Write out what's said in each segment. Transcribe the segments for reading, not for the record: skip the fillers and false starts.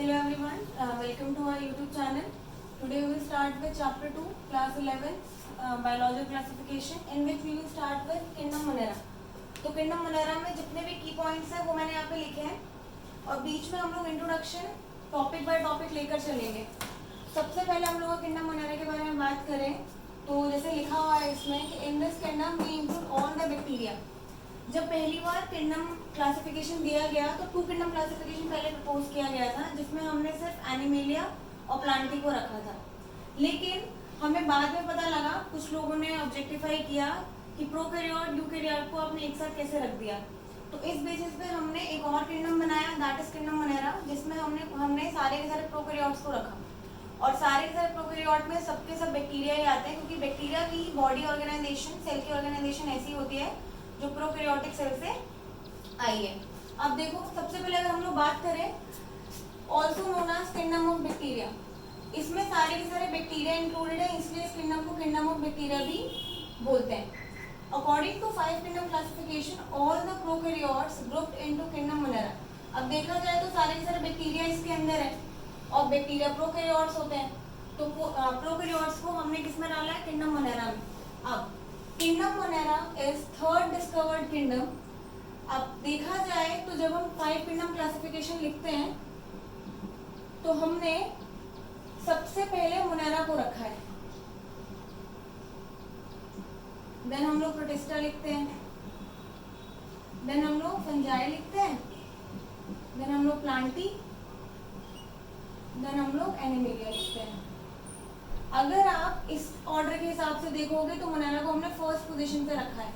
Hello everyone, welcome to our YouTube channel. Today we will start with chapter 2, class 11, biological classification, in which we will start with kingdom Monera. तो kingdom Monera में जितने भी की points हैं वो मैंने यहाँ पे लिखे हैं और बीच में हम लोग इंट्रोडक्शन टॉपिक बाय टॉपिक लेकर चलेंगे. सबसे पहले हम लोग kingdom Monera के बारे में बात करें तो जैसे लिखा हुआ है इसमें कि in this kingdom we include all the bacteria. जब पहली बार किंगडम क्लासिफिकेशन दिया गया तो 2 किंगडम क्लासिफिकेशन पहले प्रपोज किया गया था जिसमें हमने सिर्फ एनिमेलिया और प्लांटी को रखा था. लेकिन हमें बाद में पता लगा, कुछ लोगों ने ऑब्जेक्टिफाई किया कि प्रोकैरियोट यूकैरियोट को आपने एक साथ कैसे रख दिया. तो इस बेसिस पे हमने एक और किंगडम बनाया, दैट इज किंगडम मोनेरा, जिसमें हमने सारे के सारे प्रोकैरियोट्स को रखा. और सारे के सारे प्रोकैरियोट में सबके सब बैक्टीरिया ही आते हैं क्योंकि बैक्टीरिया की बॉडी ऑर्गेनाइजेशन, सेल की ऑर्गेनाइजेशन ऐसी होती है जो प्रोकैरियोटिक सेल से आई है. अब देखो, सबसे पहले अगर हम लोग बात करें also known as kingdom of bacteria, इसमें सारे के सारे बैक्टीरिया इंक्लूडेड है, इसलिए इस किंगडम को किंगडम ऑफ बैक्टीरिया भी बोलते हैं. According to 5 kingdom classification all the prokaryotes grouped into kingdom Monera. अब देखा जाए तो सारे के सारे बैक्टीरिया इसके अंदर है और बैक्टीरिया प्रोकैरियोट्स होते हैं. तो प्रोकैरियोट्स को हमने किस में डाला है? किंगडम मोनेरा में. अब kingdom Monera is third discovered kingdom. अब देखा जाए तो जब हम 5 किंगडम क्लासिफिकेशन लिखते हैं तो हमने सबसे पहले मोनेरा को रखा है, देन हम लोग प्रोटिस्टा लिखते हैं, देन हम लोग फंजाई लिखते हैं, देन हम लोग प्लांटी, देन हम लोग एनिमेलिया लिखते हैं. अगर आप इस ऑर्डर के हिसाब से देखोगे तो मोनेरा को हमने फर्स्ट पोजीशन पे रखा है.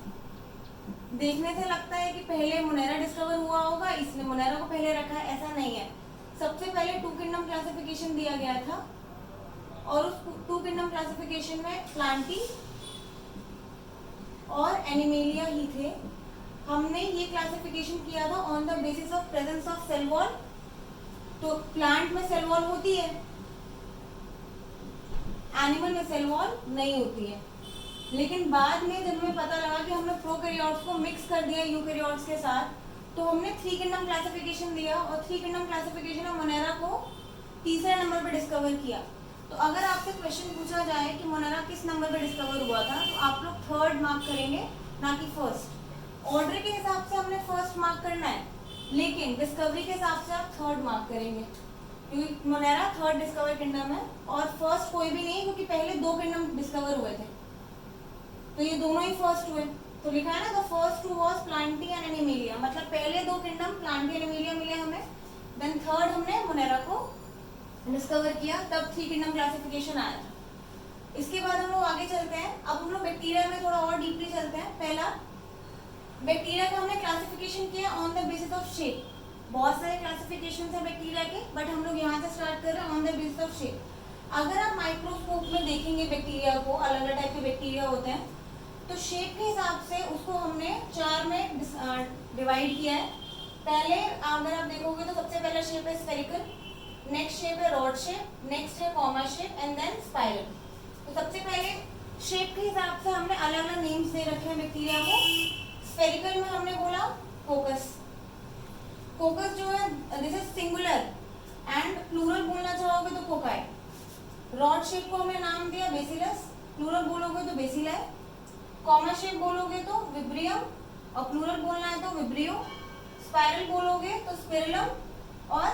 देखने से लगता है कि पहले मोनेरा डिस्कवर हुआ होगा इसलिए मोनेरा को पहले रखा है, ऐसा नहीं है. सबसे पहले 2 किंगडम क्लासिफिकेशन दिया गया था और उस 2 किंगडम क्लासिफिकेशन में प्लांटी और एनिमेलिया ही थे. हमने ये क्लासिफिकेशन किया था on the basis of presence of cell wall. तो प्लांट में सेल वॉल होती है, एनिमल में सेल वॉल नहीं होती है. लेकिन बाद में जब हमें पता लगा कि हमने प्रोकैरियोट्स को मिक्स कर दिया यूकैरियोट्स के साथ तो हमने 3 किंगडम क्लासिफिकेशन दिया और 3 किंगडम क्लासिफिकेशन में मोनेरा को तीसरे नंबर पे डिस्कवर किया. तो अगर आपसे क्वेश्चन पूछा जाए कि मोनेरा किस नंबर पे डिस्कवर हुआ था तो आप लोग थर्ड मार्क करेंगे, ना कि फर्स्ट. ऑर्डर के हिसाब से हमने फर्स्ट मार्क करना है, लेकिन डिस्कवरी के हिसाब से आप थर्ड मार्क करेंगे क्योंकि मोनेरा थर्ड डिस्कवर किंगडम है और फर्स्ट कोई भी नहीं क्योंकि पहले 2 किंगडम डिस्कवर हुए थे तो ये दोनों ही फर्स्ट हुए. तो लिखा है ना, the first 2 was Plantae and animalia, मतलब पहले 2 किंगडम प्लांटी एनिमेलिया मिले हमें, देन थर्ड हमने मोनेरा को डिस्कवर किया, तब 3 किंगडम क्लासिफिकेशन आया था. इसके बाद हम लोग आगे चलते हैं. अब हम लोग बैक्टीरिया में थोड़ा और डीपली चलते हैं. पहला, बैक्टीरिया का हमने क्लासिफिकेशन किया on the basis of shape. बहुत सारे क्लासिफिकेशन है बैक्टीरिया के, बट हम लोग यहाँ से स्टार्ट कर रहे हैं on the basis of shape. अगर आप माइक्रोस्कोप में देखेंगे बैक्टीरिया को, अलग अलग टाइप के बैक्टीरिया होते हैं, तो शेप के हिसाब से उसको हमने 4 में डिवाइड किया है. पहले अगर आप देखोगे तो सबसे पहला शेप है स्फेरिकल, नेक्स्ट शेप है रॉड शेप, नेक्स्ट है comma shape and then spiral. तो सबसे पहले शेप के हिसाब से हमने अलग अलग नेम्स दे रखे हैं बैक्टीरिया को. स्फेरिकल में हमने बोला कोकस. कोकस जो है this is singular and plural बोलना चाहोगे तो कोकाई. रॉड शेप को हमने नाम दिया बेसिलस, प्लूरल बोलोगे तो बेसिलाई. कॉमा शेप बोलोगे तो विब्रियम और प्लूरल बोलना है तो विब्रियो. स्पाइरल बोलोगे तो स्पिरिलम और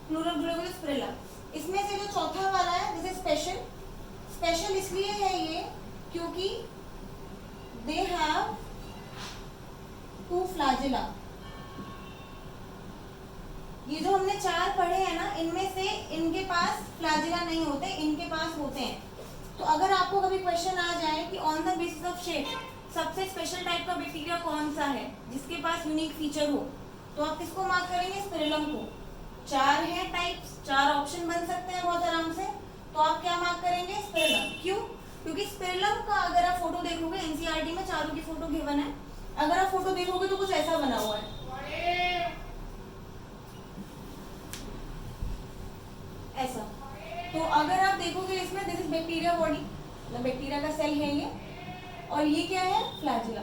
प्लूरल बोलोगे तो स्पिरिला. इसमें से जो चौथा वाला है दिस इज स्पेशल. स्पेशल इसलिए है ये क्योंकि दे हैव 2 फ्लैजिला. ये जो हमने 4 पढ़े हैं ना, इनमें से इनके पास फ्लैजिला नहीं होते, इनके पास होते हैं. तो अगर आपको कभी क्वेश्चन आ जाए कि on the basis of shape सबसे स्पेशल टाइप का बैक्टीरिया कौन सा है जिसके पास यूनिक फीचर हो, तो आप किसको मार्क करेंगे? स्पिरिलम को. 4 है टाइप्स, 4 ऑप्शन बन सकते हैं बहुत आराम से, तो आप क्या मार्क करेंगे? स्पिरिलम. क्यों? क्योंकि स्पिरिलम का अगर आप फोटो देखोगे, एनसीईआरटी में चारों की फोटो गिवन है, अगर आप फोटो देखोगे तो कुछ ऐसा बना हुआ है ऐसा. तो अगर आप देखोगे इसमें दिस इज बैक्टीरिया बॉडी, मतलब बैक्टीरिया का सेल है ये, और ये क्या है? फ्लैजिला.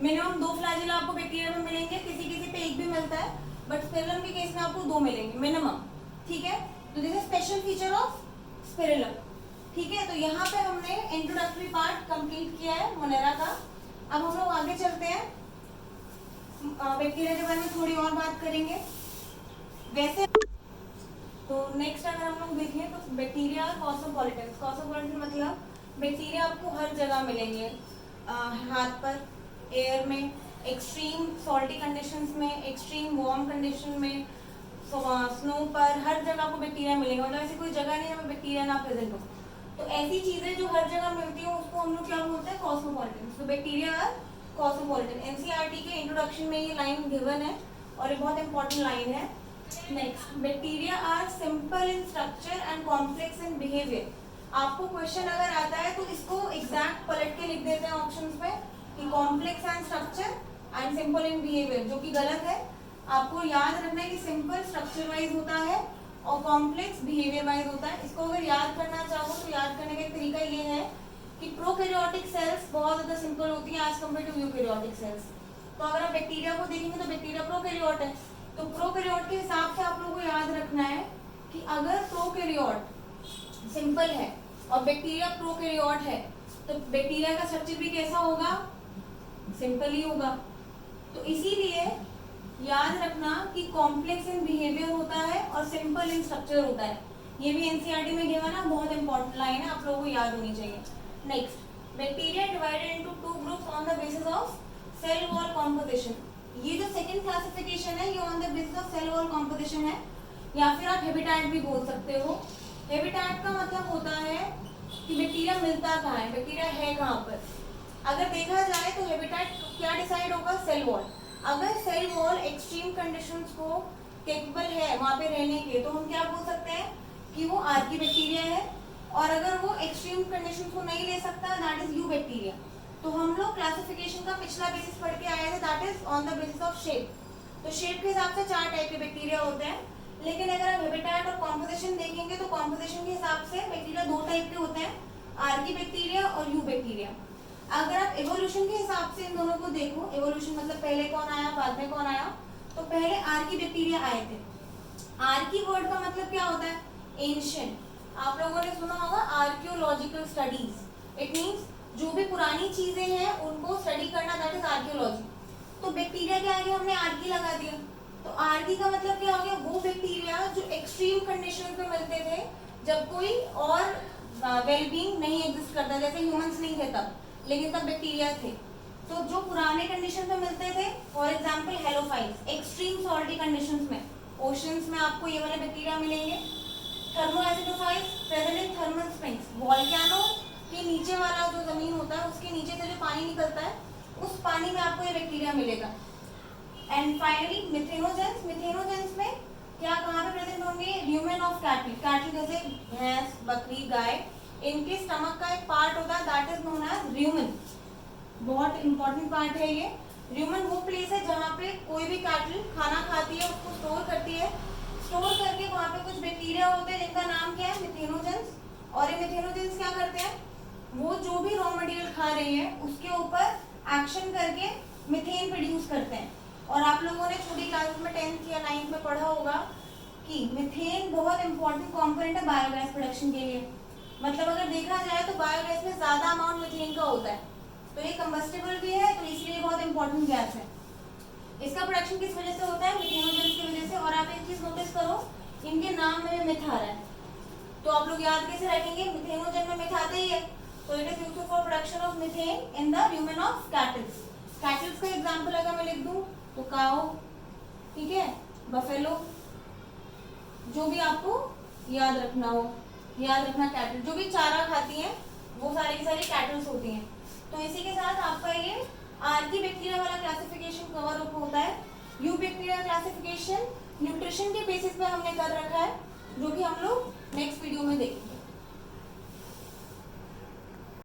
मिनिमम 2 फ्लैजिला आपको बैक्टीरिया में मिलेंगे, किसी किसी पे एक भी मिलता है. बट स्पिरुलम के केस में आपको 2 मिलेंगे मिनिमम, ठीक है। तो this is special feature of spirillum, ठीक है। तो यहाँ पे हमने इंट्रोडक्टरी पार्ट कंप्लीट किया है मोनेरा का। अब हम लोग आगे चलते हैं, बैक्टीरिया के बारे में थोड़ी और बात करेंगे। वैसे तो नेक्स्ट अगर हम लोग देखें तो बैक्टीरिया कॉस्मोपॉलिटन, कॉस्मोपॉलिटन मतलब बैक्टीरिया आपको हर जगह मिलेंगे, हाथ पर, एयर में, एक्सट्रीम सॉल्टी कंडीशंस में, एक्सट्रीम वार्म कंडीशन में, स्नो पर, हर जगह आपको बैक्टीरिया मिलेंगे। मतलब ऐसी कोई जगह नहीं है बैक्टीरिया ना प्रेजेंट हो। तो ऐसी चीजें जो हर जगह मिलती हैं उसको हम लोग क्या बोलते हैं, कॉस्मोपॉलिटन। तो बैक्टीरिया आर कॉस्मोपॉलिटन। एनसीईआरटी के इंट्रोडक्शन में ये लाइन गिवन है और ये बहुत इंपॉर्टेंट लाइन है। Next, bacteria are simple in structure and complex in behaviour. आपको क्वेश्चन अगर आता है तो इसको एग्जैक्ट पलट के लिख देते हैं ऑप्शंस पे कि complex and structure and simple in behaviour, जो कि गलत है। आपको याद रखना है कि सिंपल स्ट्रक्चर वाइज होता है और कॉम्प्लेक्स बिहेवियर वाइज होता है। इसको अगर याद करना चाहो तो याद करने का एक तरीका ये है कि प्रोकैरियोटिक सेल्स बहुत ज्यादा सिंपल होती है as compared to eukaryotic cells. तो अगर आप बैक्टीरिया को देखेंगे तो बैक्टीरिया प्रोकैरियोट है, तो प्रोकैरियोट के हिसाब से आप लोगों को याद रखना है कि अगर प्रोकैरियोट सिंपल है और बैक्टीरिया प्रोकैरियोट है तो बैक्टीरिया का स्ट्रक्चर भी कैसा होगा, सिंपल ही होगा। तो इसीलिए याद रखना कि कॉम्प्लेक्स इन बिहेवियर होता है और सिंपल इन स्ट्रक्चर होता है। ये भी एनसीईआरटी में गिवन है, बहुत इंपॉर्टेंट लाइन है, आप लोगों को याद होनी चाहिए। Next, bacteria divided into 2 groups on the basis of cell wall composition. ये जो सेकंड क्लासिफिकेशन है ये on the basis of cell wall composition है, या फिर आप हैबिटेट भी बोल सकते हो। हैबिटेट का मतलब होता है कि बैक्टीरिया मिलता कहाँ है, बैक्टीरिया है कहाँ पर। अगर देखा जाए तो हैबिटेट क्या डिसाइड होगा, सेल वॉल। अगर सेल वॉल एक्सट्रीम कंडीशंस को केपेबल है वहाँ पे रहने के तो हम क्या बोल सकते हैं कि वो आर्की बैक्टीरिया है। और अगर वो एक्सट्रीम कंडीशंस को नहीं ले सकता दैट इज यू बैक्टीरिया। तो हम लोग क्लासिफिकेशन का पिछला बेसिस पढ़ के आए थे, that is on the basis of shape. तो शेप के हिसाब से 4 टाइप के बैक्टीरिया होते हैं। लेकिन अगर आप हैबिटेट और कॉम्पोजिशन देखेंगे तो कॉम्पोजिशन के हिसाब से बैक्टीरिया 2 टाइप के होते हैं, आर्की बैक्टीरिया और यू बैक्टीरिया। अगर आप एवोल्यूशन के हिसाब से इन दोनों को देखो, एवोल्यूशन मतलब पहले कौन आया बाद में कौन आया, तो पहले आर्की बैक्टीरिया आए थे। आर्की वर्ड का मतलब क्या होता है, एंशिएंट। आप लोगों ने सुना होगा आर्कियोलॉजिकल स्टडीज, इट मींस जो भी पुरानी चीजें हैं उनको स्टडी करना, दैट इज आर्कियोलॉजी। तो बैक्टीरिया के आगे हमने आर्की लगा दिया, तो आर्की का मतलब क्या हो गया, वो बैक्टीरिया जो एक्सट्रीम कंडीशन पे मिलते थे जब कोई और वेलबींग नहीं एग्जिस्ट करता, जैसे ह्यूमंस नहीं थे तब, लेकिन तब बैक्टीरिया थे। तो जो पुराने कंडीशन पे मिलते थे, for example halophiles, extreme salty conditions में, ओशंस में आपको ये वाले बैक्टीरिया मिलेंगे। Thermoacidophiles present in thermal springs, volcano के नीचे वाला जो जमीन होता है उसके नीचे से जो पानी निकलता है उस पानी में आपको ये बैक्टीरिया मिलेगा। एंड फाइनली मिथेनोजेंस, मिथेनोजेंस में क्या कहाँ पे प्रेजेंट होंगे, ल्यूमेन ऑफ कैटल, कैटल जैसे भैंस, बकरी, गाय, इनके स्टमक का एक पार्ट होता है that is known as lumen. बहुत इंपॉर्टेंट पार्ट है ये। ल्यूमेन वो प्लेस है जहाँ पे कोई भी कैटल खाना खाती है, उसको स्टोर करती है, स्टोर करके वहाँ पे कुछ बैक्टीरिया होते हैं जिनका नाम क्या है, मिथेनोजेंस। और ये मिथेनोजेंस क्या करते हैं, वो जो भी रॉ मटेरियल खा रहे हैं उसके ऊपर एक्शन करके मीथेन प्रोड्यूस करते हैं। और आप लोगों ने छोटी क्लास में 10th या 9th में पढ़ा होगा कि मीथेन बहुत इंपॉर्टेंट कंपोनेंट है बायोगैस प्रोडक्शन के लिए। मतलब अगर देखा जाए तो बायोगैस में ज्यादा अमाउंट मीथेन का होता है, तो ये कंबस्टेबल भी है, तो इसलिए बहुत इंपॉर्टेंट गैस है। इसका प्रोडक्शन किस वजह से होता है, मिथेनोजेंस की वजह से। और आप एक चीज नोटिस करो, इनके नाम में मिथ आ रहा है, तो आप लोग याद कैसे रखेंगे, मिथेनोजेन में मिथ आते ही है, तो it is used for production of methane in the lumen of kettles. Kettles का एग्जांपल अगर मैं लिख दूं तो काऊ, ठीक है, बफेलो, जो भी आपको याद रखना हो, याद रखना कैटल, जो भी चारा खाती हैं वो सारी की सारी कैटल्स होती हैं। तो इसी के साथ आपका ये आर्की बैक्टीरिया वाला क्लासिफिकेशन कवर अप होता है। यू बैक्टीरिया क्लासिफिकेशन न्यूट्रिशन के बेसिस पे हमने कर रखा है, जो कि हम लोग नेक्स्ट वीडियो में देखेंगे।